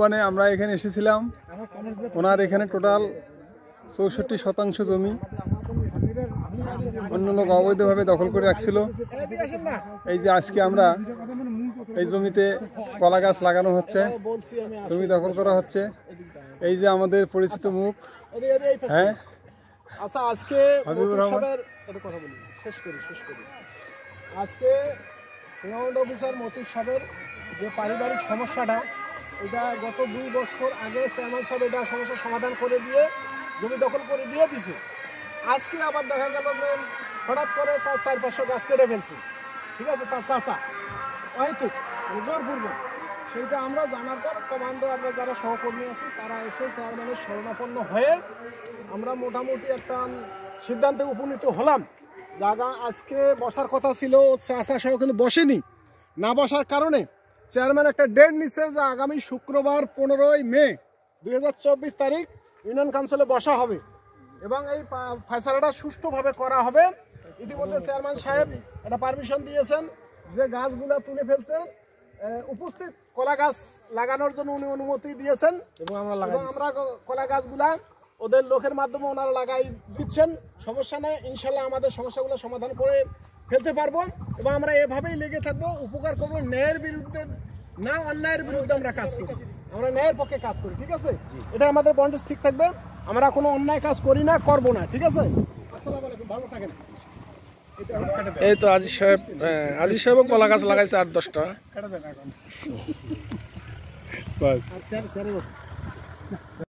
মানে আমরা এখানে এসেছিলাম, ওনার এখানে টোটাল ৬৪% জমি অন্য লোক অবৈধভাবে দখল করে রাখছিল। এই যে আজকে আমরা এই জমিতে কলা গাছ লাগানো হচ্ছে, জমি দখল করা হচ্ছে। এই যে আমাদের পরিচিত মুখ, হ্যাঁ আচ্ছা, আজকে আজকে সিনিয়র অফিসার মতিউর সাহেবের যে পারিবারিক সমস্যাটা, এটা গত 2 বছর আগে চেয়ারম্যান সাহেব এটা সমস্যার সমাধান করে দিয়ে জমি দখল করে দিয়ে দিছে। আজকে আবার দেখা গেল যে হঠাৎ করে তার 4-500 গাছ কেটে ফেলছে, ঠিক আছে, তার চাচা হয়তো জোরপূর্বক। সেইটা আমরা জানার পর কমান্ডো আমরা যারা সহকর্মী আছি তারা এসে চেয়ারম্যানের শরণাপন্ন হয়ে আমরা মোটামুটি একটা সিদ্ধান্তে উপনীত হলাম। জায়গা আজকে বসার কথা ছিল, চাচা সহ কিন্তু বসেনি। না বসার কারণে চেয়ারম্যান একটা ডেট নিচ্ছে যে আগামী শুক্রবার 15ই মে 2024 তারিখ ইউনিয়ন কাউন্সিলে বসা হবে এবং এই ফয়সালাটা সুষ্ঠুভাবে করা হবে। ইতিমধ্যে চেয়ারম্যান সাহেব একটা পারমিশন দিয়েছেন যে গাছগুলা তুলে ফেলছে, উপস্থিত কলা গাছ লাগানোর জন্য উনি অনুমতি দিয়েছেন এবং আমরা কলা গাছগুলা ওদের লোকের মাধ্যমে ওনারা লাগাই দিচ্ছেন। সমস্যা নেই, ইনশাল্লাহ আমাদের সমস্যাগুলো সমাধান করে ফেলতে পারবো এবং আমরা এভাবেই লেগে থাকবো, উপকার করবো। ন্যায়ের বিরুদ্ধে না, অন্যায়ের বিরুদ্ধে আমরা কাজ করি, আমরা ন্যায়ের পক্ষে কাজ করি, ঠিক আছে? এটা আমাদের বন্ডেজ ঠিক থাকবে, আমরা কোনো অন্যায় কাজ করি না, করবো না, ঠিক আছে? আসসালামু আলাইকুম, ভালো থাকেন। এই তো আজিজ সাহেব কলা গাছ লাগাইছে 8-10টা।